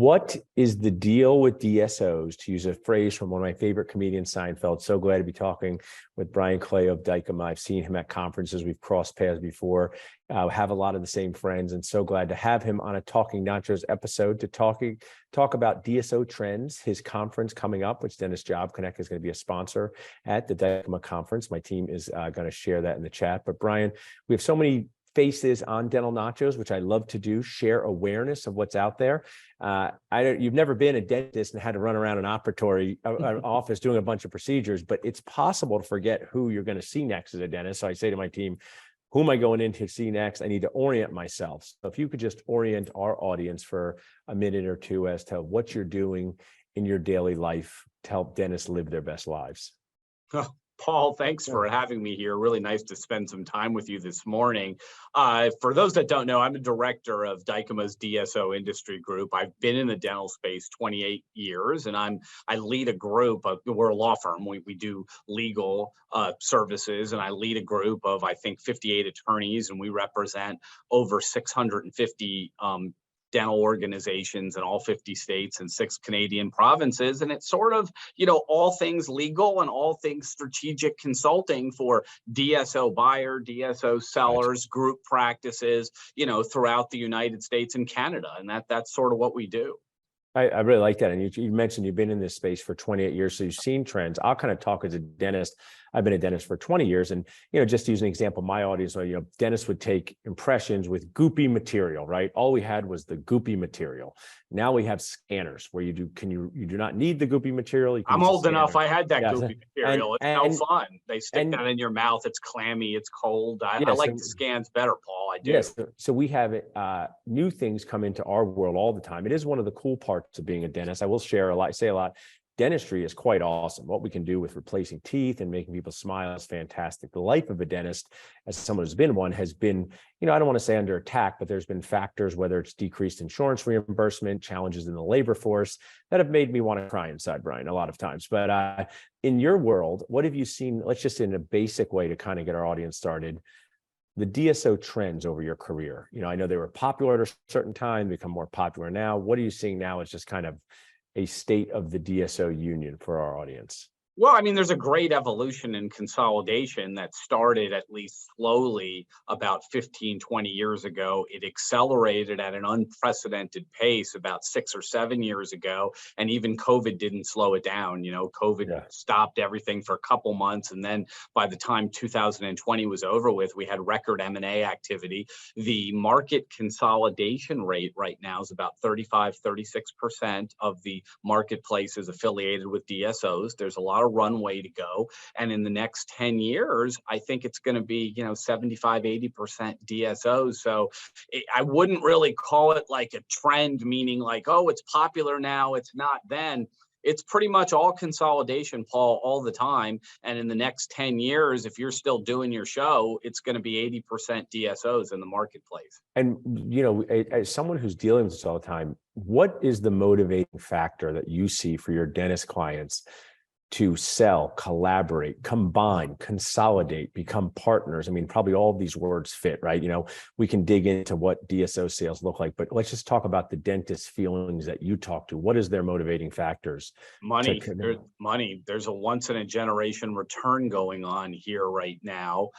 What is the deal with DSOs, to use a phrase from one of my favorite comedians, Seinfeld? So glad to be talking with Brian Colao of Dykema. I've seen him at conferences. We've crossed paths before, have a lot of the same friends, and so glad to have him on a Talking Nachos episode to talk about DSO trends, his conference coming up, which Dennis Job Connect is going to be a sponsor at the Dykema conference. My team is going to share that in the chat. But Brian, we have so many faces on Dental Nachos, which I love to do, share awareness of what's out there. You've never been a dentist and had to run around an operatory an office doing a bunch of procedures, but it's possible to forget who you're going to see next as a dentist. So I say to my team, who am I going in to see next? I need to orient myself. So if you could just orient our audience for a minute or two as to what you're doing in your daily life to help dentists live their best lives. Paul, thanks for having me here. Really nice to spend some time with you this morning. For those that don't know, I'm the director of Dykema's DSO industry group. I've been in the dental space 28 years, and I lead a group. We're a law firm. We do legal services, and I lead a group of, I think, 58 attorneys, and we represent over 650 dental organizations in all 50 states and 6 Canadian provinces. And it's sort of, all things legal and all things strategic consulting for DSO buyer, DSO sellers, group practices, throughout the United States and Canada. And that's sort of what we do. I really like that. And you mentioned you've been in this space for 28 years, so you've seen trends. I'll kind of talk as a dentist. I've been a dentist for 20 years. And, just to use an example, my audience, dentists would take impressions with goopy material, right? All we had was the goopy material. Now we have scanners where you do not need the goopy material. I'm old enough. I had that goopy material. It's no fun. They stick that in your mouth. It's clammy. It's cold. I like the scans better, Paul. I do. Yes. So we have new things come into our world all the time. It is one of the cool parts of being a dentist. I will say a lot. Dentistry is quite awesome. What we can do with replacing teeth and making people smile is fantastic. The life of a dentist, as someone who's been one, has been, I don't want to say under attack, but there's been factors, whether it's decreased insurance reimbursement, challenges in the labor force, that have made me want to cry inside, Brian, a lot of times. But in your world, what have you seen, let's just in a basic way to kind of get our audience started, the DSO trends over your career? I know they were popular at a certain time, become more popular now. What are you seeing now as just kind of a state of the DSO union for our audience? Well, there's a great evolution and consolidation that started at least slowly about 15, 20 years ago. It accelerated at an unprecedented pace about 6 or 7 years ago. And even COVID didn't slow it down. COVID stopped everything for a couple months. And then by the time 2020 was over with, we had record M&A activity. The market consolidation rate right now is about 35, 36% of the marketplace is affiliated with DSOs. There's a lot of runway to go. And in the next 10 years, I think it's going to be, 75, 80% DSOs. So I wouldn't really call it like a trend, meaning like, oh, it's popular now, it's not then. It's pretty much all consolidation, Paul, all the time. And in the next 10 years, if you're still doing your show, it's going to be 80% DSOs in the marketplace. And, as someone who's dealing with this all the time, what is the motivating factor that you see for your dentist clients to sell, collaborate, combine, consolidate, become partners? Probably all of these words fit, right? We can dig into what DSO sales look like, but let's just talk about the dentist feelings that you talk to. What is their motivating factors? Money. There's a once in a generation return going on here right now.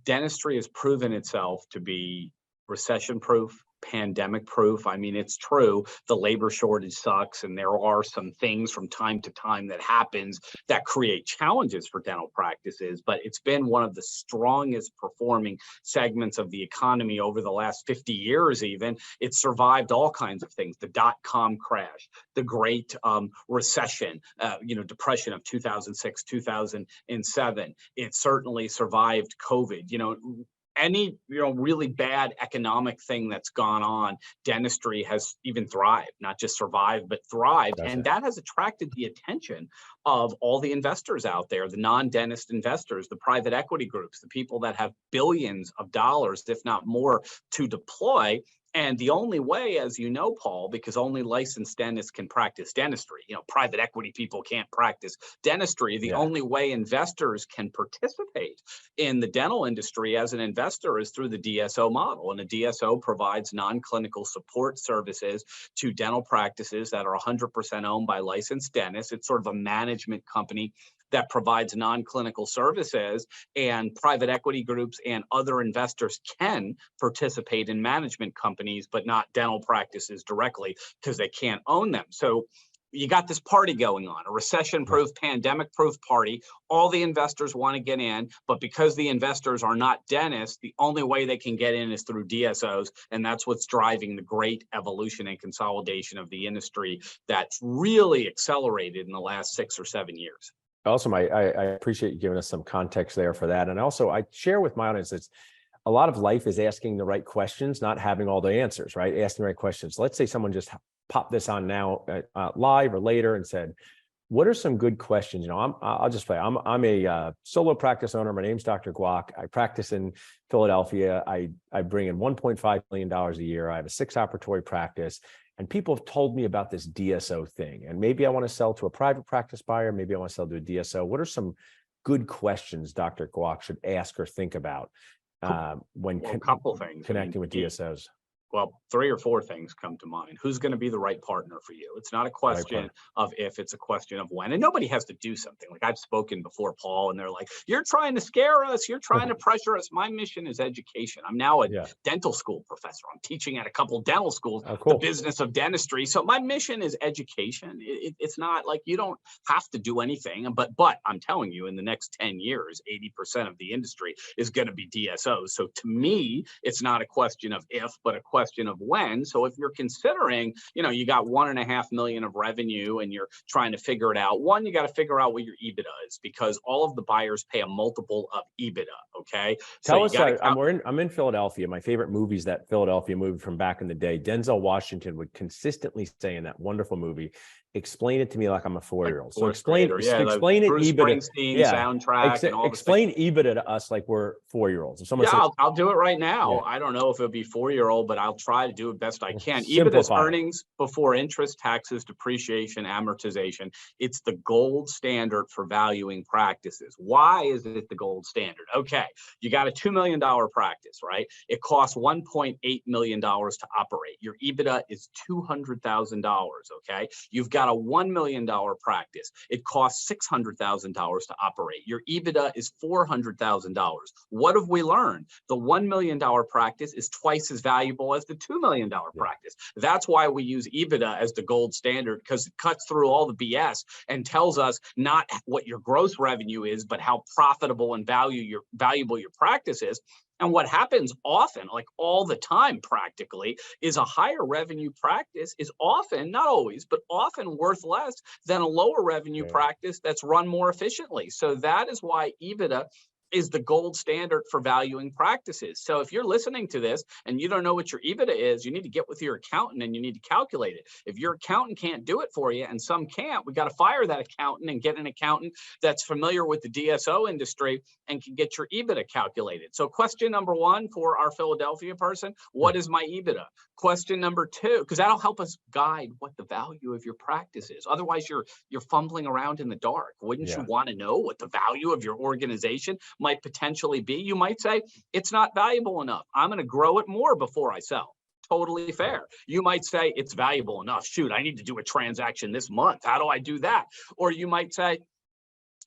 Dentistry has proven itself to be recession proof, pandemic proof. It's true, the labor shortage sucks, and there are some things from time to time that happens that create challenges for dental practices, but it's been one of the strongest performing segments of the economy over the last 50 years even. It survived all kinds of things, the dot-com crash, the great recession, depression of 2006, 2007. It certainly survived COVID. Any really bad economic thing that's gone on, dentistry has even thrived, not just survived, but thrived. And that has attracted the attention of all the investors out there, the non-dentist investors, the private equity groups, the people that have billions of dollars, if not more, to deploy. And the only way, as you know, Paul, because only licensed dentists can practice dentistry, private equity people can't practice dentistry. The Yeah. only way investors can participate in the dental industry as an investor is through the DSO model. And a DSO provides non-clinical support services to dental practices that are 100% owned by licensed dentists. It's sort of a management company that provides non-clinical services, and private equity groups and other investors can participate in management companies, but not dental practices directly because they can't own them. So you got this party going on, a recession-proof, pandemic-proof party. All the investors want to get in, but because the investors are not dentists, the only way they can get in is through DSOs, and that's what's driving the great evolution and consolidation of the industry that's really accelerated in the last 6 or 7 years. Also, I appreciate you giving us some context there for that. And also, I share with my audience, it's a lot of life is asking the right questions, not having all the answers, right? Asking the right questions. Let's say someone just popped this on now live or later and said, what are some good questions? I'll just play. I'm a solo practice owner. My name's Dr. Guac. I practice in Philadelphia. I bring in $1.5 million a year. I have a 6-operatory practice. And people have told me about this DSO thing. And maybe I want to sell to a private practice buyer. Maybe I want to sell to a DSO. What are some good questions Dr. Guac should ask or think about when a couple things connecting with DSOs? Well, 3 or 4 things come to mind. Who's going to be the right partner for you? It's not a question of if, it's a question of when. And nobody has to do something. Like I've spoken before, Paul, and they're like, you're trying to scare us. You're trying to pressure us. My mission is education. I'm now a dental school professor. I'm teaching at a couple dental schools, the business of dentistry. So my mission is education. It's not like you don't have to do anything. But I'm telling you, in the next 10 years, 80% of the industry is going to be DSOs. So to me, it's not a question of if, but a question of when. So if you're considering, you got 1.5 million of revenue and you're trying to figure it out, one, you got to figure out what your EBITDA is, because all of the buyers pay a multiple of EBITDA. Okay. Tell us, I'm in Philadelphia. My favorite movie is that Philadelphia movie from back in the day. Denzel Washington would consistently say in that wonderful movie, explain it to me like I'm a 4-year-old. So explain it Bruce EBITDA. Springsteen soundtrack. And all explain EBITDA to us like we're 4-year-olds. If someone says, I'll do it right now. I don't know if it'll be 4-year-old, but I'll try to do it best I can. EBITDA is earnings before interest, taxes, depreciation, amortization. It's the gold standard for valuing practices. Why is it the gold standard? Okay, you got a $2 million practice, right? It costs $1.8 million to operate. Your EBITDA is $200,000. Okay, you've got a $1 million practice. It costs $600,000 to operate. Your EBITDA is $400,000. What have we learned? The $1 million practice is twice as valuable as the $2 million practice. That's why we use EBITDA as the gold standard, because it cuts through all the BS and tells us not what your gross revenue is, but how profitable and valuable your practice is. And what happens often, like all the time practically, is a higher revenue practice is often, not always, but often worth less than a lower revenue practice that's run more efficiently. So that is why EBITDA is the gold standard for valuing practices. So if you're listening to this and you don't know what your EBITDA is, you need to get with your accountant and you need to calculate it. If your accountant can't do it for you, and some can't, we got to fire that accountant and get an accountant that's familiar with the DSO industry and can get your EBITDA calculated. So question number 1 for our Philadelphia person, what is my EBITDA? Question number 2, because that'll help us guide what the value of your practice is. Otherwise, you're fumbling around in the dark. Wouldn't you want to know what the value of your organization might potentially be? You might say, it's not valuable enough. I'm going to grow it more before I sell. Totally fair. You might say it's valuable enough. Shoot, I need to do a transaction this month. How do I do that? Or you might say,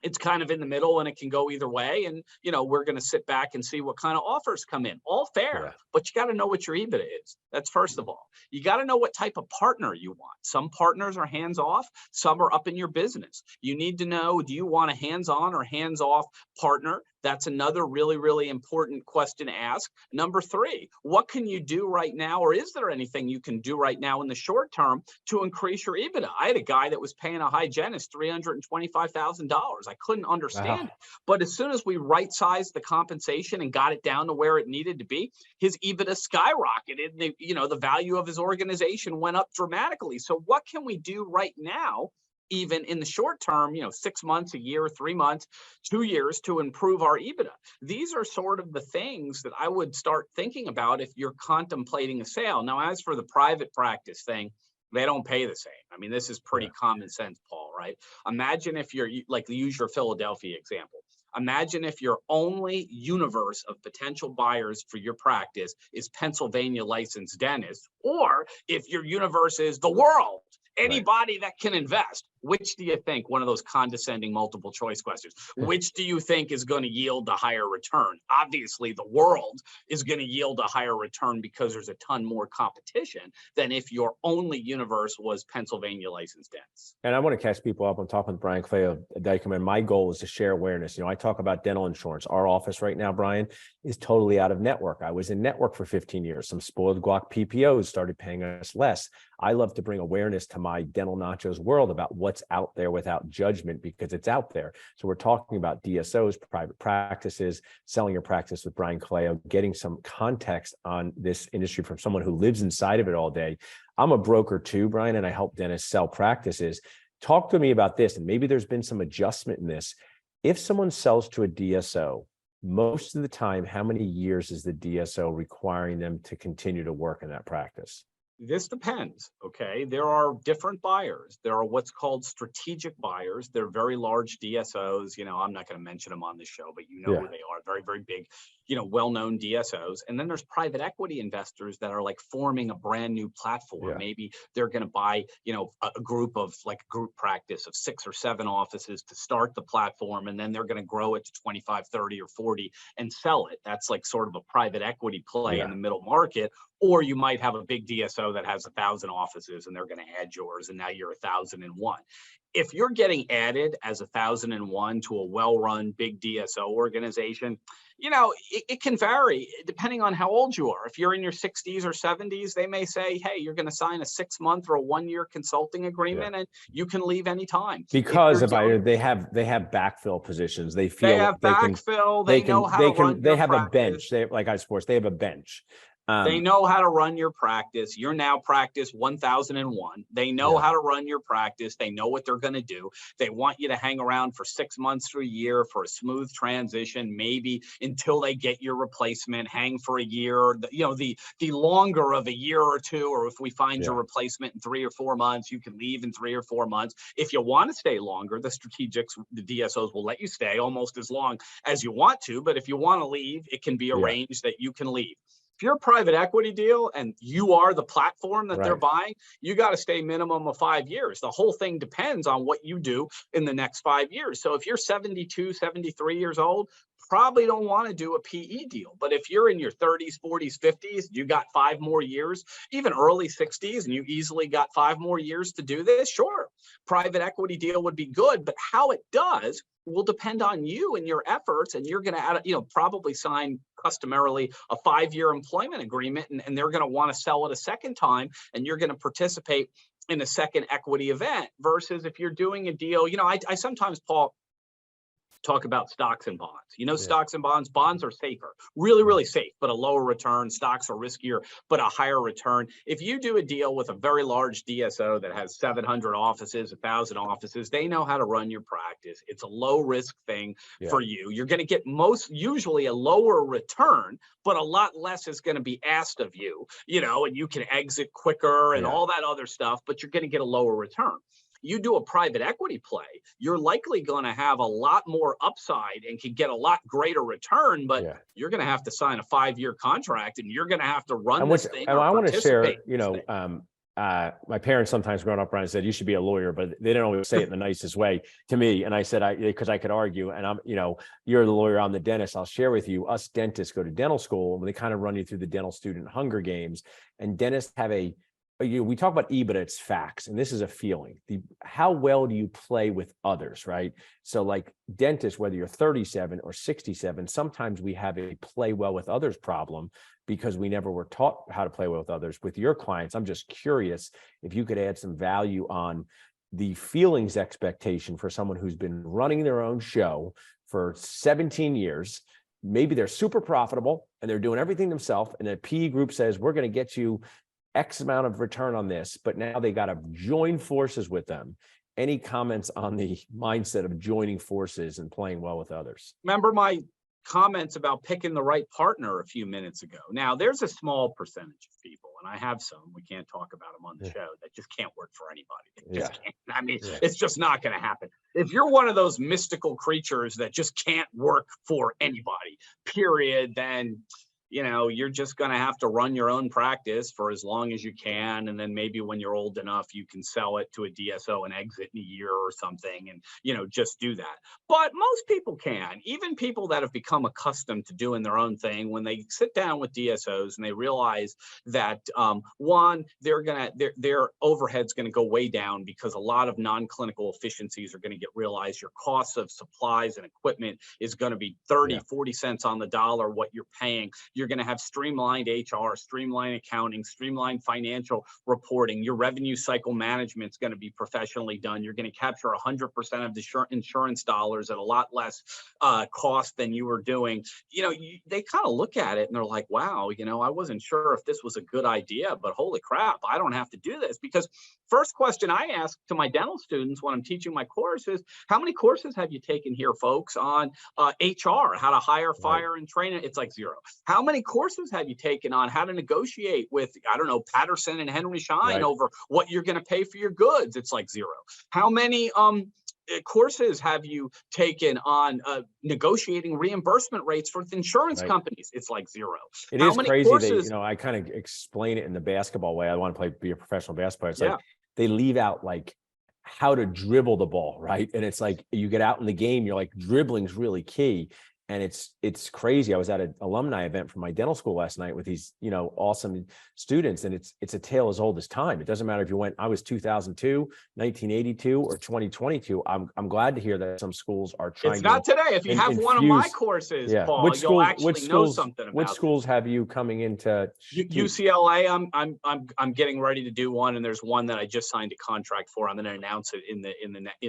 it's kind of in the middle and it can go either way. And, we're going to sit back and see what kind of offers come in. All fair, but you got to know what your EBITDA is. That's first of all. You got to know what type of partner you want. Some partners are hands-off. Some are up in your business. You need to know, do you want a hands-on or hands-off partner? That's another really, really important question to ask. Number 3, what can you do right now, or is there anything you can do right now in the short term to increase your EBITDA? I had a guy that was paying a hygienist $325,000. I couldn't understand it. But as soon as we right-sized the compensation and got it down to where it needed to be, his EBITDA skyrocketed. And the value of his organization went up dramatically. So what can we do right now even in the short term, 6 months, a year, 3 months, 2 years to improve our EBITDA. These are sort of the things that I would start thinking about if you're contemplating a sale. Now, as for the private practice thing, they don't pay the same. I mean, this is pretty common sense, Paul, right? Imagine if you're like, use your Philadelphia example. Imagine if your only universe of potential buyers for your practice is Pennsylvania licensed dentists, or if your universe is the world, anybody that can invest. Which do you think, one of those condescending multiple choice questions, which do you think is going to yield a higher return? Obviously, the world is going to yield a higher return because there's a ton more competition than if your only universe was Pennsylvania licensed dentists. And I want to catch people up. I'm talking with Brian Clay of Dykema, and my goal is to share awareness. I talk about dental insurance. Our office right now, Brian, is totally out of network. I was in network for 15 years. Some spoiled guac PPOs started paying us less. I love to bring awareness to my dental nachos world about what's out there without judgment, because it's out there. So we're talking about DSOs, private practices, selling your practice with Brian Clay, getting some context on this industry from someone who lives inside of it all day. I'm a broker too, Brian, and I help dentists sell practices. Talk to me about this, and maybe there's been some adjustment in this. If someone sells to a DSO, most of the time, how many years is the DSO requiring them to continue to work in that practice? This depends, okay? There are different buyers. There are what's called strategic buyers. They're very large DSOs. I'm not going to mention them on the show, but who they are. Very, very big, well-known DSOs. And then there's private equity investors that are like forming a brand new platform. Maybe they're going to buy, a group of like group practice of 6 or 7 offices to start the platform. And then they're going to grow it to 25, 30, or 40 and sell it. That's like sort of a private equity play in the middle market. Or you might have a big DSO that has 1,000 offices and they're going to add yours, and now you're 1,001. If you're getting added as 1,001 to a well-run big DSO organization, it can vary depending on how old you are. If you're in your 60s or 70s, they may say, hey, you're going to sign a 6-month or a 1-year consulting agreement and you can leave anytime. Because they have backfill positions. They feel they have backfill. They know how to run they have a bench. They like sports. They have a bench. They know how to run your practice. You're now practice 1001. They know how to run your practice. They know what they're going to do. They want you to hang around for 6 months to a year for a smooth transition, maybe until they get your replacement. Hang for a year, the longer of a year or two, or if we find your replacement in 3 or 4 months, you can leave in 3 or 4 months. If you want to stay longer, the strategics, the DSOs will let you stay almost as long as you want to. But if you want to leave, it can be arranged that you can leave. If you're a private equity deal and you are the platform that they're buying, you got to stay minimum of 5 years. The whole thing depends on what you do in the next 5 years. So if you're 72, 73 years old, probably don't want to do a PE deal. But if you're in your 30s, 40s, 50s, you got 5 more years, even early 60s, and you easily got 5 more years to do this, sure, private equity deal would be good. But how it does will depend on you and your efforts. And you're going to, probably sign customarily a 5-year employment agreement, and they're going to want to sell it a second time, and you're going to participate in a second equity event. Versus if you're doing a deal, I sometimes, Paul, talk about stocks and bonds. Stocks and bonds are safer, really, really safe, but a lower return. Stocks are riskier, but a higher return. If you do a deal with a very large DSO that has 700 offices, 1,000 offices, they know how to run your practice. It's a low risk thing for you. You're going to get usually a lower return, but a lot less is going to be asked of you, and you can exit quicker and all that other stuff, but you're going to get a lower return. You do a private equity play, you're likely going to have a lot more upside and can get a lot greater return, but you're going to have to sign a 5-year contract, and you're going to have to run this thing. And I want to share, my parents sometimes growing up, Brian, said you should be a lawyer, but they didn't always say it in the nicest way to me. And I said, because I could argue, and you're the lawyer, I'm the dentist. I'll share with you, us dentists go to dental school, and they kind of run you through the dental student Hunger Games, and dentists have we talk about EBITDA, it's facts, and this is a feeling. How well do you play with others, right? So like dentists, whether you're 37 or 67, sometimes we have a play well with others problem because we never were taught how to play well with others. With your clients, I'm just curious if you could add some value on the feelings expectation for someone who's been running their own show for 17 years. Maybe they're super profitable and they're doing everything themselves, and a PE group says, we're going to get you X amount of return on this, but now they got to join forces with them any comments on the mindset of joining forces and playing well with others? Remember my comments about picking the right partner a few minutes ago. Now, there's a small percentage of people, and I have some, we can't talk about them on the show, that just can't work for anybody. They just can't. I mean, it's just not going to happen. If you're one of those mystical creatures that just can't work for anybody, period, then you're just going to have to run your own practice for as long as you can. And then maybe when you're old enough, you can sell it to a DSO and exit in a year or something and, just do that. But most people can, even people that have become accustomed to doing their own thing, when they sit down with DSOs and they realize that, one, their overhead's going to go way down because a lot of non-clinical efficiencies are going to get realized. Your costs of supplies and equipment is going to be 30, 40 cents on the dollar what you're paying. You're going to have streamlined HR, streamlined accounting, streamlined financial reporting. Your revenue cycle management is going to be professionally done. You're going to capture 100% of the insurance dollars at a lot less cost than you were doing. They kind of look at it and they're like, wow, I wasn't sure if this was a good idea, but holy crap, I don't have to do this. Because first question I ask to my dental students when I'm teaching my course is, how many courses have you taken here, folks, on HR, how to hire, fire, and train it? It's like 0. How many courses have you taken on how to negotiate with, I don't know, Patterson and Henry Schein over what you're going to pay for your goods? It's like 0. How many courses have you taken on negotiating reimbursement rates for insurance companies? It's like 0. It is crazy that, I kind of explain it in the basketball way. I want to be a professional basketball player. It's like they leave out like how to dribble the ball, right? And it's like you get out in the game, you're like, dribbling's really key. And it's crazy. I was at an alumni event from my dental school last night with these, awesome students. And it's a tale as old as time. It doesn't matter if I was 2002, 1982, or 2022. I'm glad to hear that some schools are trying. It's not today. If you have one of my courses, Paul, you'll actually know something about it. Which schools have you coming into? UCLA, I'm getting ready to do one, and there's one that I just signed a contract for. I'm going to announce it in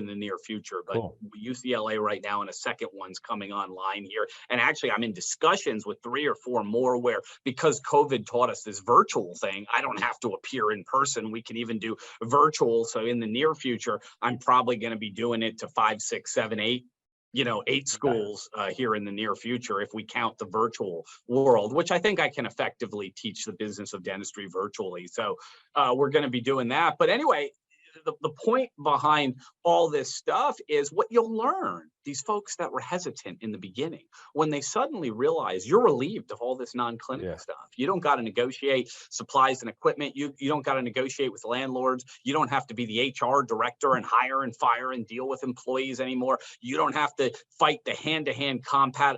the near future. But UCLA right now, and a second one's coming online here. And actually, I'm in discussions with 3 or 4 more where, because COVID taught us this virtual thing, I don't have to appear in person. We can even do virtual. So in the near future, I'm probably going to be doing it to 5, 6, 7, 8 8 schools here in the near future, if we count the virtual world, which I think I can effectively teach the business of dentistry virtually. So we're going to be doing that. But anyway, the point behind all this stuff is what you'll learn. These folks that were hesitant in the beginning, when they suddenly realize you're relieved of all this non-clinical stuff. You don't got to negotiate supplies and equipment. You don't got to negotiate with landlords. You don't have to be the HR director and hire and fire and deal with employees anymore. You don't have to fight the hand-to-hand combat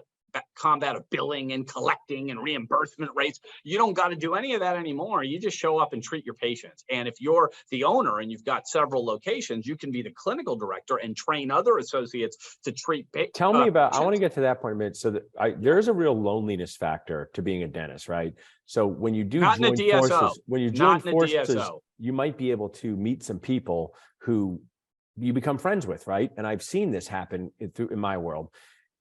of billing and collecting and reimbursement rates. You don't got to do any of that anymore. You just show up and treat your patients. And if you're the owner and you've got several locations, you can be the clinical director and train other associates to treat patients. Tell me about, I want to get to that point a minute. So that there's a real loneliness factor to being a dentist, right? So when you do join forces, you might be able to meet some people who you become friends with, right? And I've seen this happen in my world.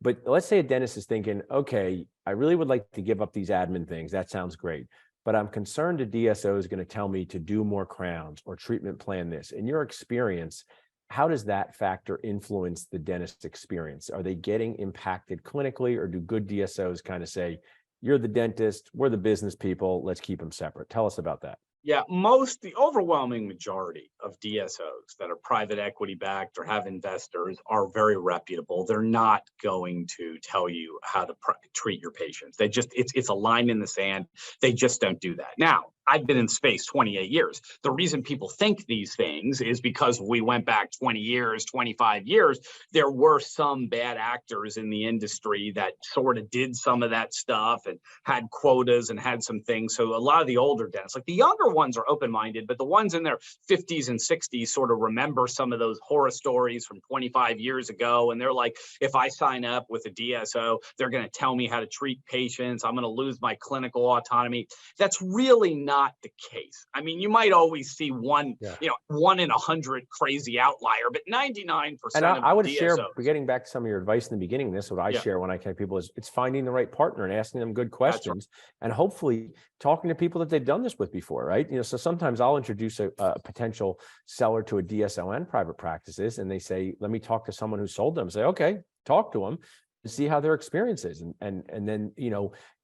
But let's say a dentist is thinking, okay, I really would like to give up these admin things. That sounds great. But I'm concerned a DSO is going to tell me to do more crowns or treatment plan this. In your experience, how does that factor influence the dentist experience? Are they getting impacted clinically, or do good DSOs kind of say, you're the dentist, we're the business people, let's keep them separate? Tell us about that. Yeah, the overwhelming majority of DSOs that are private equity backed or have investors are very reputable. They're not going to tell you how to treat your patients. It's a line in the sand. They just don't do that. Now, I've been in space 28 years. The reason people think these things is because we went back 20 years, 25 years. There were some bad actors in the industry that sort of did some of that stuff and had quotas and had some things. So a lot of the older dentists, like the younger ones, are open-minded, but the ones in their 50s and 60s sort of remember some of those horror stories from 25 years ago. And they're like, if I sign up with a DSO, they're going to tell me how to treat patients. I'm going to lose my clinical autonomy. That's really not not the case. I mean, you might always see one, Yeah. 1 in 100 crazy outlier, but 99% And of I would the share, DSOs. getting back to some of your advice in the beginning, this is what I Yeah. share when I connect people, is it's finding the right partner and asking them good That's right. questions, and hopefully talking to people that they've done this with before, right? So sometimes I'll introduce a potential seller to a DSO and private practices, and they say, let me talk to someone who sold them. Say, okay, talk to them and see how their experience is. And then,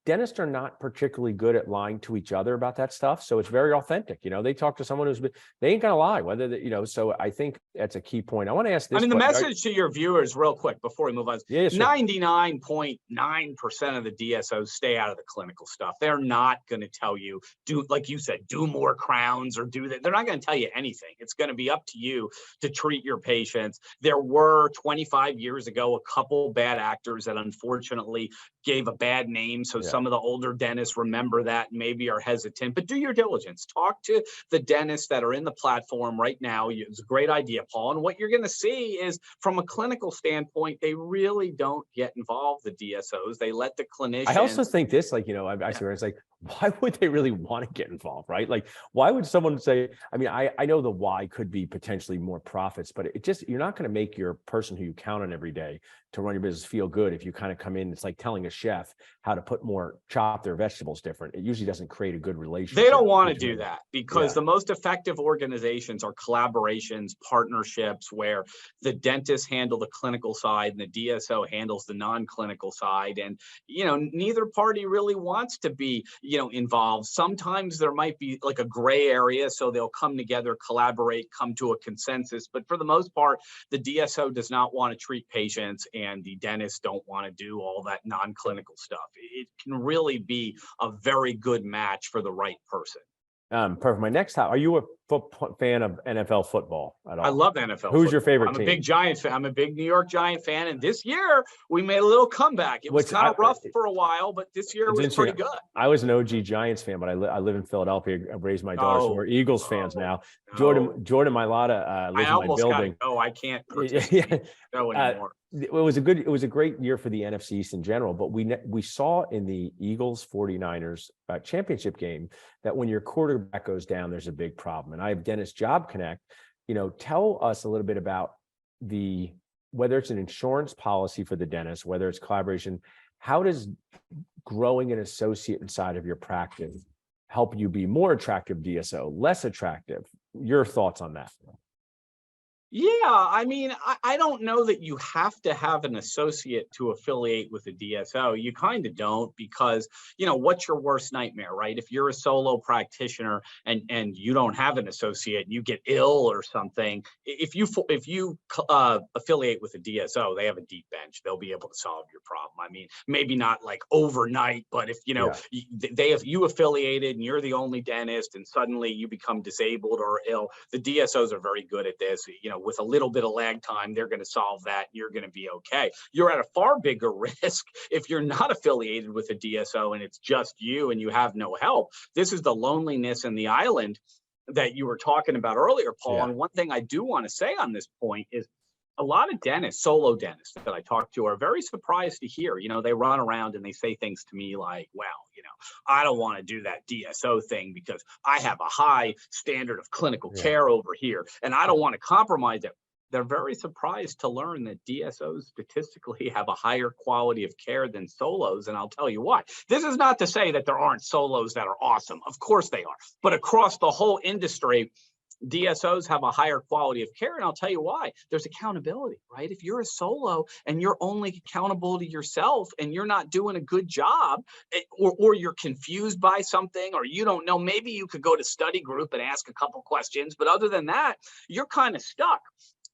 dentists are not particularly good at lying to each other about that stuff. So it's very authentic. They talk to someone they ain't going to lie, whether so I think that's a key point. I want to ask this. I mean, the message to your viewers real quick before we move on. Yeah, sure. 99.9% of the DSOs stay out of the clinical stuff. They're not going to tell you, like you said, do more crowns or do that. They're not going to tell you anything. It's going to be up to you to treat your patients. There were 25 years ago, a couple bad actors that unfortunately gave a bad name. So some of the older dentists remember that and maybe are hesitant, but do your diligence. Talk to the dentists that are in the platform right now. It's a great idea, Paul. And what you're going to see is, from a clinical standpoint, they really don't get involved, the DSOs. They let the clinicians. I also think this, I see where it's like, why would they really want to get involved, right? Like, why would someone say, I mean, I know the why could be potentially more profits, but you're not going to make your person who you count on every day to run your business feel good if you kind of come in. It's like telling a chef how to chop their vegetables different. It usually doesn't create a good relationship. They don't want to do that, because the most effective organizations are collaborations, partnerships, where the dentists handle the clinical side and the DSO handles the non-clinical side. And, neither party really wants to be, involved. Sometimes there might be like a gray area, so they'll come together, collaborate, come to a consensus. But for the most part, the DSO does not want to treat patients, and the dentists don't want to do all that non-clinical stuff. It can really be a very good match for the right person. Perfect. My next topic: are you a fan of NFL football at all? I love NFL. Who's football. your favorite team? I'm a big Giant fan. I'm a big New York Giant fan, and this year we made a little comeback. It was kind of rough for a while, but this year was pretty good. I was an OG Giants fan, but I live in Philadelphia. I raised my daughter, so we're Eagles fans now. Jordan Mailata lives in my building. I can't participate anymore. It was a great year for the NFC East in general, but we saw in the Eagles 49ers championship game that when your quarterback goes down, there's a big problem. And I have Dennis Job Connect. Tell us a little bit about whether it's an insurance policy for the dentist, whether it's collaboration. How does growing an associate inside of your practice help you be more attractive DSO, less attractive? Your thoughts on that? Yeah, I mean, I don't know that you have to have an associate to affiliate with a DSO. You kind of don't, because, what's your worst nightmare, right? If you're a solo practitioner and you don't have an associate, you get ill or something. If you affiliate with a DSO, they have a deep bench. They'll be able to solve your problem. I mean, maybe not like overnight, but if, you affiliated and you're the only dentist and suddenly you become disabled or ill, the DSOs are very good at this. With a little bit of lag time, they're going to solve that. And you're going to be okay. You're at a far bigger risk if you're not affiliated with a DSO and it's just you and you have no help. This is the loneliness and the island that you were talking about earlier, Paul. Yeah. And one thing I do want to say on this point is, a lot of dentists, solo dentists that I talk to, are very surprised to hear, they run around and they say things to me like, well, I don't want to do that DSO thing because I have a high standard of clinical care over here and I don't want to compromise it. They're very surprised to learn that DSOs statistically have a higher quality of care than solos. And I'll tell you why. This is not to say that there aren't solos that are awesome. Of course they are. But across the whole industry, DSOs have a higher quality of care. And I'll tell you why. There's accountability, right? If you're a solo and you're only accountable to yourself and you're not doing a good job, or you're confused by something, or you don't know, maybe you could go to study group and ask a couple questions. But other than that, you're kind of stuck.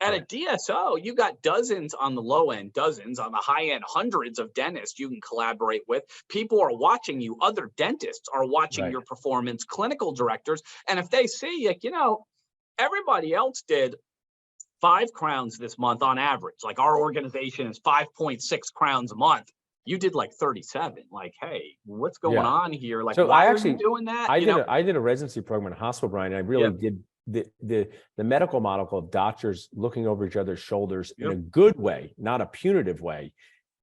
At a DSO, you got dozens on the low end, dozens on the high end, hundreds of dentists you can collaborate with. People are watching you. Other dentists are watching your performance, clinical directors. And if they see, everybody else did 5 crowns this month on average. Like, our organization is 5.6 crowns a month. You did like 37. Like, hey, what's going on here? Like, so why are you doing that? I did a residency program in a hospital, Brian, and I really did the medical model of doctors looking over each other's shoulders in a good way, not a punitive way.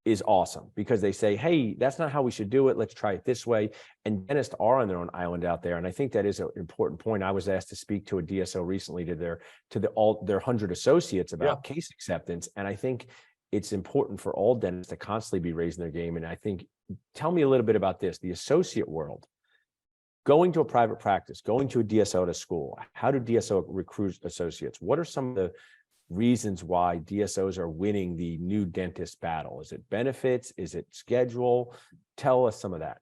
is awesome, because they say, hey, that's not how we should do it. Let's try it this way. And dentists are on their own island out there. And I think that is an important point. I was asked to speak to a DSO recently to all their 100 associates about case acceptance. And I think it's important for all dentists to constantly be raising their game. And I think, tell me a little bit about this, the associate world. Going to a private practice, going to a DSO at a school, how do DSO recruit associates? What are some of the reasons why DSOs are winning the new dentist battle? Is it benefits? Is it schedule? Tell us some of that.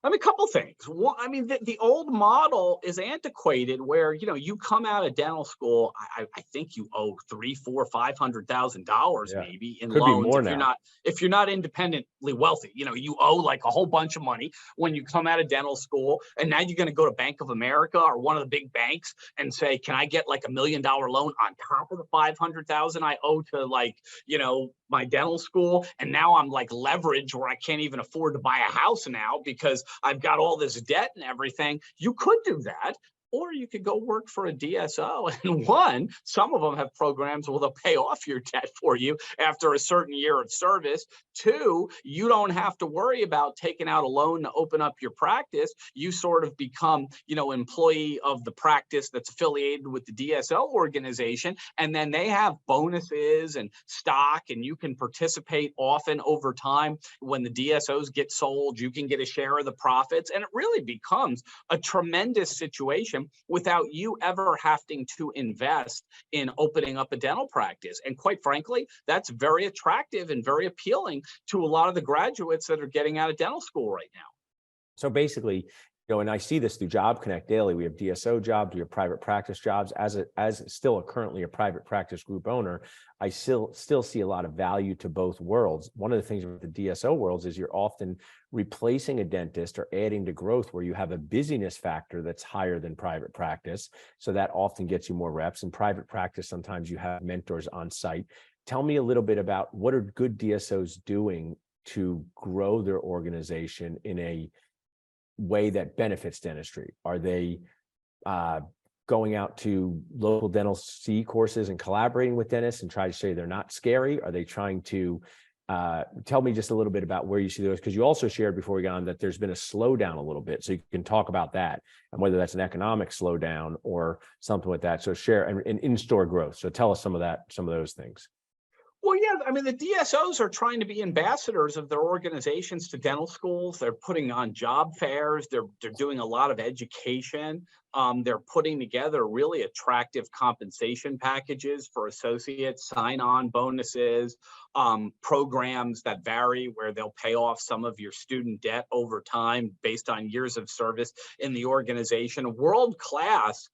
I mean, a couple things. One, I mean, the old model is antiquated, where you come out of dental school. I think you owe $300,000, $400,000 maybe in Could loans be more if you're not independently wealthy. You owe like a whole bunch of money when you come out of dental school, and now you're going to go to Bank of America or one of the big banks and say, "Can I get like $1 million loan on top of the $500,000 I owe to my dental school?" And now I'm like leveraged where I can't even afford to buy a house now because I've got all this debt and everything. You could do that. Or you could go work for a DSO. And some of them have programs where they'll pay off your debt for you after a certain year of service. Two, you don't have to worry about taking out a loan to open up your practice. You sort of become, employee of the practice that's affiliated with the DSO organization. And then they have bonuses and stock, and you can participate often over time. When the DSOs get sold, you can get a share of the profits. And it really becomes a tremendous situation without you ever having to invest in opening up a dental practice. And quite frankly, that's very attractive and very appealing to a lot of the graduates that are getting out of dental school right now. So basically, and I see this through Job Connect daily. We have DSO jobs, we have private practice jobs. As still currently a private practice group owner, I still see a lot of value to both worlds. One of the things with the DSO worlds is you're often replacing a dentist or adding to growth where you have a busyness factor that's higher than private practice. So that often gets you more reps. In private practice, sometimes you have mentors on site. Tell me a little bit about what are good DSOs doing to grow their organization in a way that benefits dentistry. Are they going out to local dental C courses and collaborating with dentists and try to say they're not scary? Are they trying to tell me just a little bit about where you see those? Because you also shared before we got on that there's been a slowdown a little bit. So you can talk about that and whether that's an economic slowdown or something like that. So share and in-store growth. So tell us some of those things. Well, yeah, I mean, the DSOs are trying to be ambassadors of their organizations to dental schools. They're putting on job fairs. They're doing a lot of education. They're putting together really attractive compensation packages for associates, sign-on bonuses, programs that vary where they'll pay off some of your student debt over time based on years of service in the organization. World-class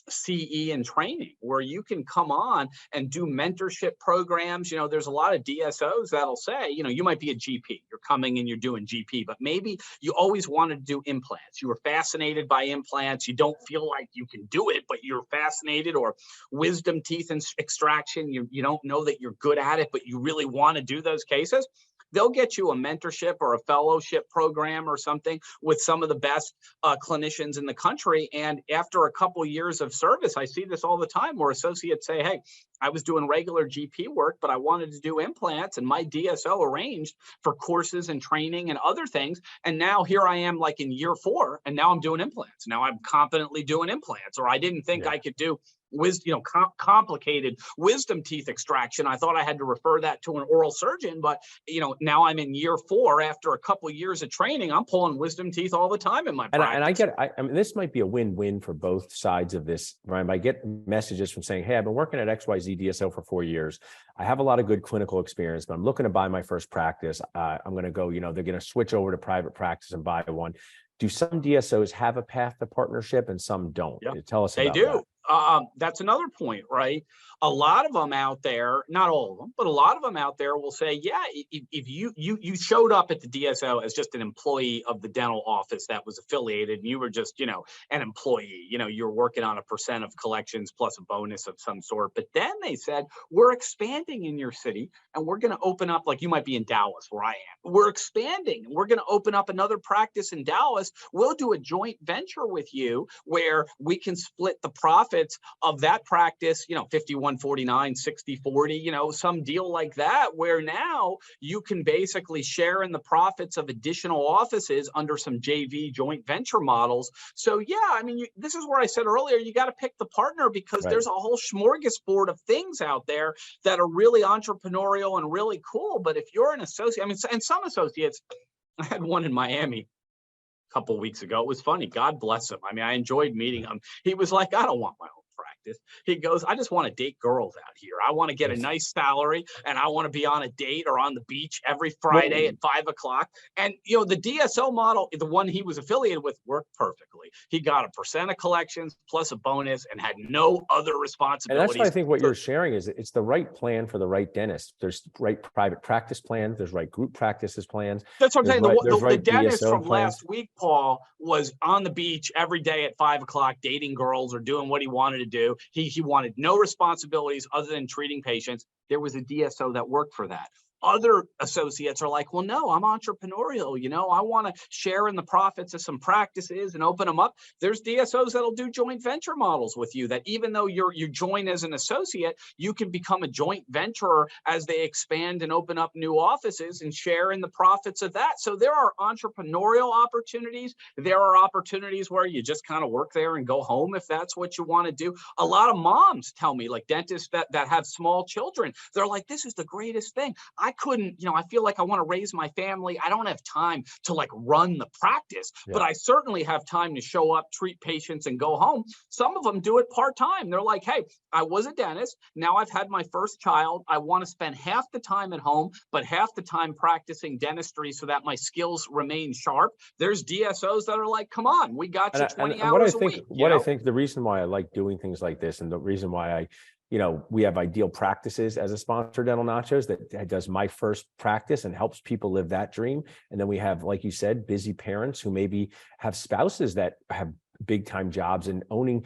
CE and training where you can come on and do mentorship programs. There's a lot of DSOs that'll say, you might be a GP, you're coming and you're doing GP, but maybe you always wanted to do implants. You were fascinated by implants. You don't feel like you can do it, but you're fascinated, or wisdom teeth extraction. You don't know that you're good at it, but you really want to do those cases. They'll get you a mentorship or a fellowship program or something with some of the best clinicians in the country. And after a couple of years of service, I see this all the time where associates say, "Hey, I was doing regular GP work, but I wanted to do implants, and my DSO arranged for courses and training and other things. And now here I am like in year 4, and now I'm doing implants. Now I'm competently doing implants, or I didn't think I could do complicated wisdom teeth extraction. I thought I had to refer that to an oral surgeon, but now I'm in year 4 after a couple of years of training. I'm pulling wisdom teeth all the time in my practice." I mean, this might be a win-win for both sides of this, Ryan. I get messages from saying, "Hey, I've been working at XYZ DSO for 4 years. I have a lot of good clinical experience, but I'm looking to buy my first practice. I'm going to go, they're going to switch over to private practice and buy one." Do some DSOs have a path to partnership and some don't? Yeah, Tell us about they do. that. That's another point, right? A lot of them out there, not all of them, but a lot of them out there will say, yeah, if you showed up at the DSO as just an employee of the dental office that was affiliated, and you were just, an employee, you're working on a % of collections plus a bonus of some sort. But then they said, we're expanding in your city, and we're going to open up, like you might be in Dallas where I am. We're expanding, and we're going to open up another practice in Dallas. We'll do a joint venture with you where we can split the profit profits of that practice, 51-49, 60-40, some deal like that, where now you can basically share in the profits of additional offices under some JV joint venture models. So yeah, I mean, this is where I said earlier, you got to pick the partner, because there's a whole smorgasbord of things out there that are really entrepreneurial and really cool. But if you're an associate, I mean, and some associates, I had one in Miami a couple of weeks ago. It was funny. God bless him. I mean, I enjoyed meeting him. He was like, I don't want my own practice. He goes, I just want to date girls out here. I want to get a nice salary, and I want to be on a date or on the beach every Friday at 5 o'clock. And, the DSO model, the one he was affiliated with, worked perfectly. He got a % of collections plus a bonus and had no other responsibilities. And that's why I think what you're sharing is it's the right plan for the right dentist. There's right private practice plans. There's right group practices plans. That's what I'm saying. The dentist DSO from plans. last week, Paul, was on the beach every day at 5 o'clock, dating girls or doing what he wanted to do. He wanted no responsibilities other than treating patients. There was a DSO that worked for that. Other associates are like, well, no, I'm entrepreneurial. I want to share in the profits of some practices and open them up. There's DSOs that'll do joint venture models with you, that even though you join as an associate, you can become a joint venturer as they expand and open up new offices and share in the profits of that. So there are entrepreneurial opportunities. There are opportunities where you just kind of work there and go home if that's what you want to do. A lot of moms tell me, like dentists that have small children, they're like, this is the greatest thing. I couldn't, I feel like I want to raise my family. I don't have time to like run the practice, but I certainly have time to show up, treat patients, and go home. Some of them do it part-time. They're like, hey, I was a dentist. Now I've had my first child. I want to spend half the time at home, but half the time practicing dentistry so that my skills remain sharp. There's DSOs that are like, come on, we got you 20 hours a week. I think the reason why I like doing things like this, and the reason why we have Ideal Practices as a sponsor, Dental Nachos, that does my first practice and helps people live that dream. And then we have, like you said, busy parents who maybe have spouses that have big time jobs, and owning,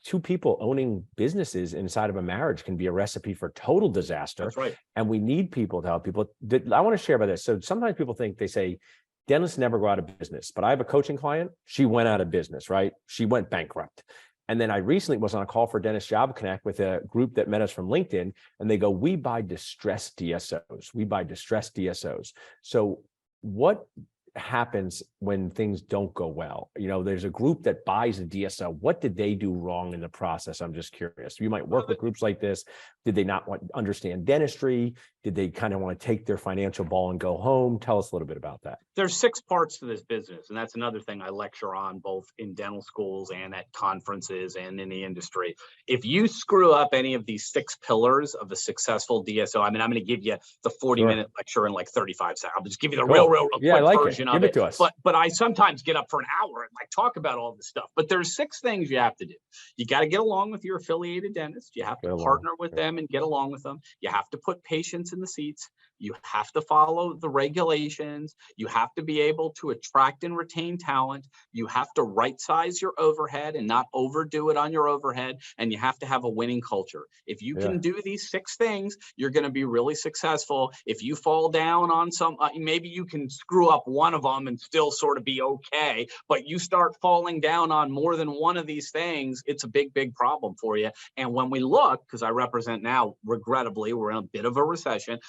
two people owning businesses inside of a marriage can be a recipe for total disaster. That's right. And we need people to help people. I want to share about this. So sometimes people they say, dentists never go out of business, but I have a coaching client. She went out of business, right? She went bankrupt. And then I recently was on a call for Dentist Job Connect with a group that met us from LinkedIn, and they go, we buy distressed DSOs. We buy distressed DSOs. So what happens when things don't go well? There's a group that buys a DSO. What did they do wrong in the process? I'm just curious. You might work with groups like this. Did they not understand dentistry? Did they kind of want to take their financial ball and go home? Tell us a little bit about that. There's 6 parts to this business, and that's another thing I lecture on both in dental schools and at conferences and in the industry. If you screw up any of these 6 pillars of a successful DSO, I mean, I'm going to give you the 40-minute lecture in like 35 seconds. I'll just give you the real quick version of it. To us. But I sometimes get up for an hour and like talk about all this stuff. But there's 6 things you have to do. You got to get along with your affiliated dentist. You have to partner with them and get along with them. You have to put patients in the seats. You have to follow the regulations. You have to be able to attract and retain talent. You have to right size your overhead and not overdo it on your overhead. And you have to have a winning culture. If you can do these 6 things, you're going to be really successful. If you fall down on some, maybe you can screw up one of them and still sort of be okay. But you start falling down on more than one of these things, it's a big, big problem for you. And when we look, because I represent now, regrettably, we're in a bit of a recession.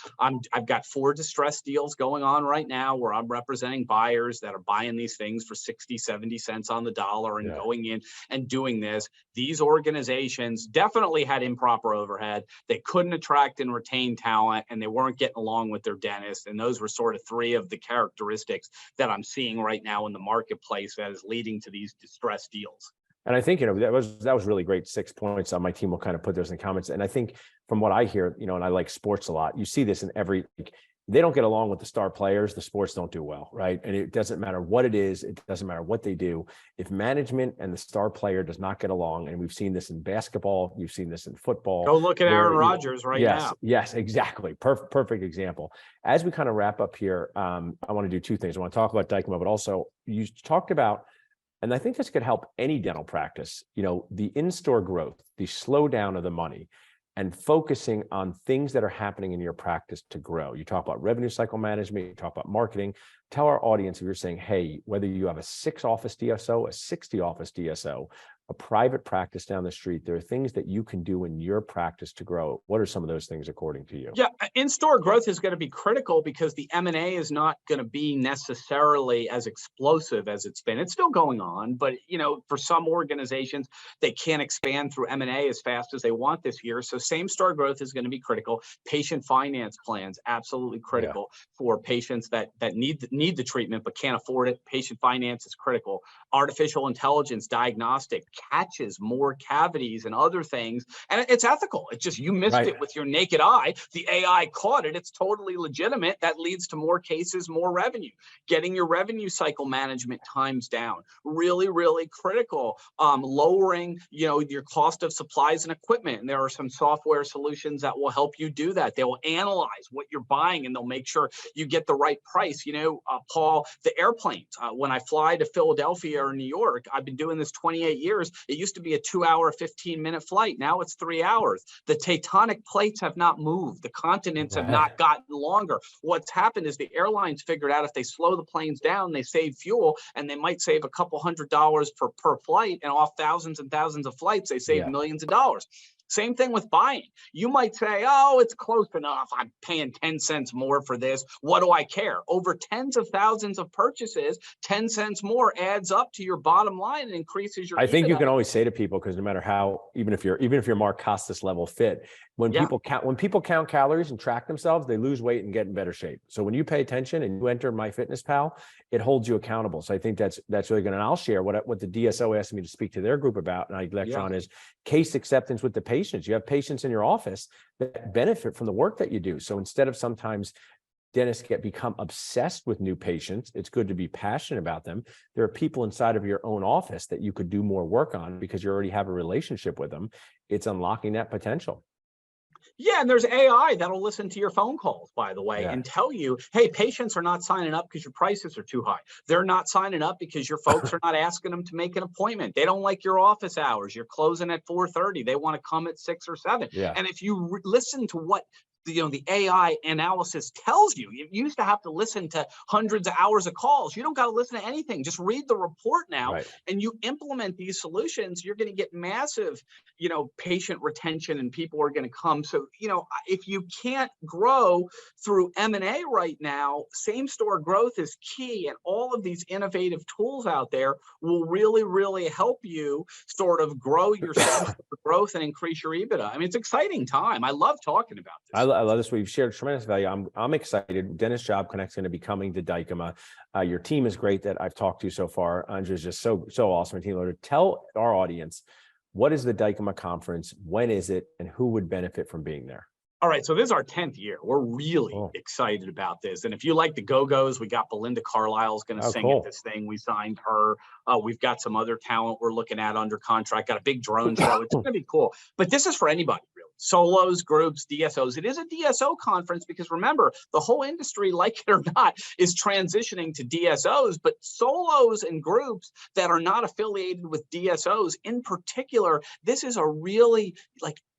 I've got 4 distressed deals going on right now where I'm representing buyers that are buying these things for 60, 70 cents on the dollar and going in and doing this. These organizations definitely had improper overhead. They couldn't attract and retain talent, and they weren't getting along with their dentist. And those were sort of 3 of the characteristics that I'm seeing right now in the marketplace that is leading to these distressed deals. And I think, that was really great 6 points. My team will kind of put those in comments. And I think from what I hear, and I like sports a lot, you see this in every, they don't get along with the star players, the sports don't do well, right? And it doesn't matter what it is, it doesn't matter what they do. If management and the star player does not get along, and we've seen this in basketball, you've seen this in football. Go look at Aaron Rodgers now. Yes, exactly. Perfect example. As we kind of wrap up here, I want to do 2 things. I want to talk about Dykema, but also you talked about, and I think this could help any dental practice, the in-store growth, the slowdown of the money, and focusing on things that are happening in your practice to grow. You talk about revenue cycle management, you talk about marketing. Tell our audience, if you're saying, hey, whether you have a 6 office DSO, a 60 office DSO, a private practice down the street, there are things that you can do in your practice to grow. What are some of those things according to you? Yeah, in-store growth is going to be critical because the M&A is not going to be necessarily as explosive as it's been. It's still going on, but for some organizations, they can't expand through M&A as fast as they want this year. So same-store growth is going to be critical. Patient finance plans, absolutely critical for patients that need the treatment but can't afford it. Patient finance is critical. Artificial intelligence diagnostic catches more cavities and other things, and it's ethical. It's just you missed it with your naked eye. The AI caught it. It's totally legitimate. That leads to more cases, more revenue. Getting your revenue cycle management times down, really, really critical. Lowering, your cost of supplies and equipment. And there are some software solutions that will help you do that. They will analyze what you're buying and they'll make sure you get the right price. Paul, the airplanes, when I fly to Philadelphia or New York, I've been doing this 28 years. It used to be a 2-hour, 15-minute flight. Now it's 3 hours. The tectonic plates have not moved. The continents have not gotten longer. What's happened is the airlines figured out if they slow the planes down, they save fuel, and they might save a couple $100 per flight, and off thousands and thousands of flights, they save millions of dollars. Same thing with buying. You might say, oh, it's close enough. I'm paying 10 cents more for this. What do I care? Over tens of thousands of purchases, 10 cents more adds up to your bottom line and increases your I think EBITDA. you can always say to people, because no matter how, even if you're Mark Costas level fit, when people count calories and track themselves, they lose weight and get in better shape. So when you pay attention and you enter MyFitnessPal, it holds you accountable. So I think that's really good. And I'll share what the DSO asked me to speak to their group about, and I lecture on is case acceptance with the patients. You have patients in your office that benefit from the work that you do. So instead of sometimes dentists become obsessed with new patients, it's good to be passionate about them. There are people inside of your own office that you could do more work on because you already have a relationship with them. It's unlocking that potential. Yeah, and there's AI that'll listen to your phone calls, by the way, and tell you, hey, patients are not signing up because your prices are too high. They're not signing up because your folks are not asking them to make an appointment. They don't like your office hours. You're closing at 4:30. They want to come at 6 or 7. And if you listen to what the AI analysis tells you, you used to have to listen to hundreds of hours of calls. You don't got to listen to anything. Just read the report now, and you implement these solutions. You're going to get massive, patient retention, and people are going to come. So, if you can't grow through M&A right now, same store growth is key. And all of these innovative tools out there will really, really help you sort of grow your growth and increase your EBITDA. I mean, it's an exciting time. I love talking about this. I love this. We've shared tremendous value. I'm excited. Dentist Job Connect's going to be coming to Dykema. Your team is great that I've talked to so far. Andre's just so awesome. Team leader. Tell our audience, what is the Dykema conference? When is it? And who would benefit from being there? All right, so this is our 10th year. We're really excited about this. And if you like the Go-Go's, we got Belinda Carlisle's going to sing at this thing. We signed her. We've got some other talent we're looking at under contract. Got a big drone show. It's going to be cool. But this is for anybody, really. Solos, groups, DSOs. It is a DSO conference because remember, the whole industry, like it or not, is transitioning to DSOs. But solos and groups that are not affiliated with DSOs in particular, this is a really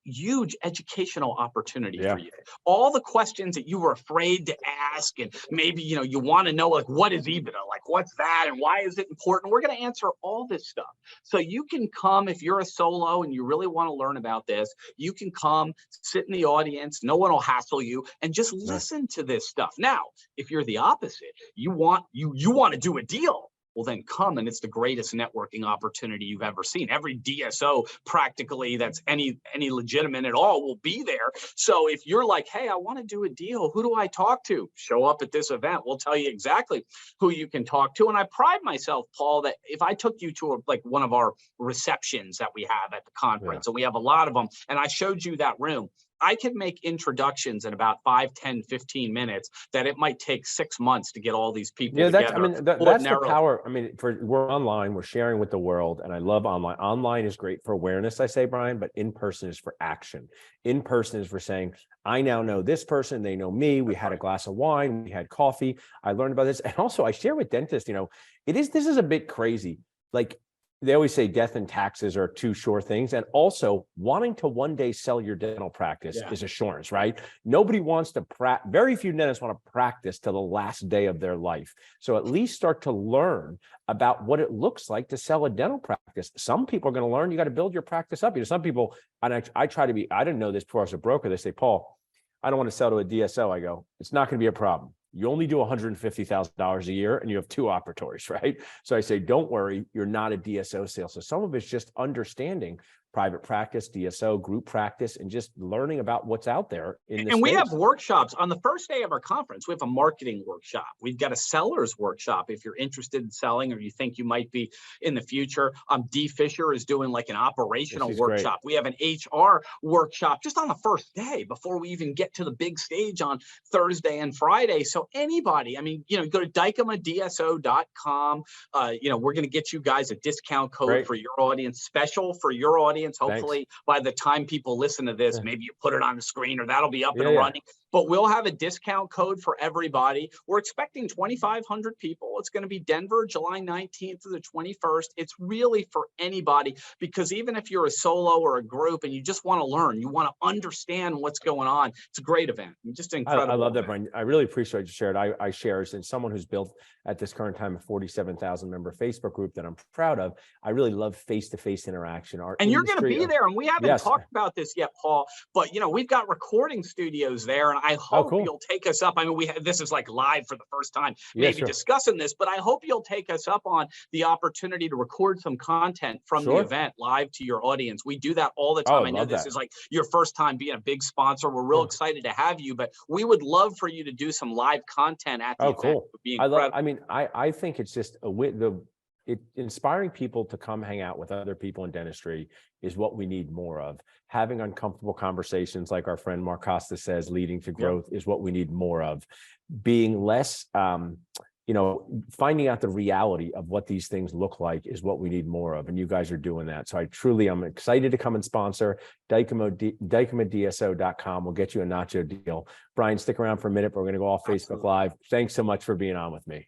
huge educational opportunity for you. All the questions that you were afraid to ask, and maybe you want to know, like, what is EBITDA, like what's that and why is it important? We're going to answer all this stuff. So you can come, if you're a solo and you really want to learn about this, you can come sit in the audience. No one will hassle you, and just listen to this stuff. Now, if you're the opposite, you want to do a deal, well, then come, and it's the greatest networking opportunity you've ever seen. Every DSO practically that's any legitimate at all will be there. So if you're like, hey, I want to do a deal, who do I talk to? Show up at this event. We'll tell you exactly who you can talk to. And I pride myself, Paul, that if I took you to one of our receptions that we have at the conference, and we have a lot of them, and I showed you that room, I can make introductions in about 5, 10, 15 minutes that it might take 6 months to get all these people together. That's the power. I mean, we're online, we're sharing with the world, and I love online. Online is great for awareness, I say, Brian, but in person is for action. In person is for saying, I now know this person, they know me, we had a glass of wine, we had coffee, I learned about this. And also I share with dentists, this is a bit crazy. Like, they always say death and taxes are two sure things. And also wanting to one day sell your dental practice is assurance, right? Nobody wants to very few dentists want to practice to the last day of their life. So at least start to learn about what it looks like to sell a dental practice. Some people are going to learn, you got to build your practice up. You know, some people, and I try to be, I didn't know this before I was a broker. They say, Paul, I don't want to sell to a DSO. I go, it's not going to be a problem. You only do $150,000 a year and you have 2 operatories, right? So I say, don't worry, you're not a DSO sale. So some of it's just understanding private practice, DSO, group practice, and just learning about what's out there in this. And we have workshops on the first day of our conference. We have a marketing workshop. We've got a seller's workshop. If you're interested in selling or you think you might be in the future, D. Fisher is doing like an operational workshop. Great. We have an HR workshop just on the first day before we even get to the big stage on Thursday and Friday. So anybody, I mean, you know, go to DykemaDSO.com. You know, we're going to get you guys a discount code for your audience, special for your audience. Hopefully by the time people listen to this, maybe you put it on the screen or that'll be up and running. But we'll have a discount code for everybody. We're expecting 2,500 people. It's going to be Denver, July 19th to the 21st. It's really for anybody, because even if you're a solo or a group and you just want to learn, you want to understand what's going on, it's a great event. Just incredible. I love that, Brian. I really appreciate what you shared. I share, as someone who's built at this current time a 47,000 member Facebook group that I'm proud of. I really love face-to-face interaction. And you're going to be there, and we haven't talked about this yet, Paul, but you know, we've got recording studios there, and I hope you'll take us up. I mean, this is like live for the first time, maybe discussing this, but I hope you'll take us up on the opportunity to record some content from the event live to your audience. We do that all the time. I know this is like your first time being a big sponsor. We're real excited to have you, but we would love for you to do some live content at the event. It would be incredible. I think it's just inspiring people to come hang out with other people in dentistry is what we need more of. Having uncomfortable conversations, like our friend Mark Costa says, leading to growth is what we need more of. Being less, you know, finding out the reality of what these things look like is what we need more of. And you guys are doing that. So I'm excited to come and sponsor. DykemaDSO.com will get you a Nacho deal. Brian, stick around for a minute, but we're going to go off Facebook Live. Thanks so much for being on with me.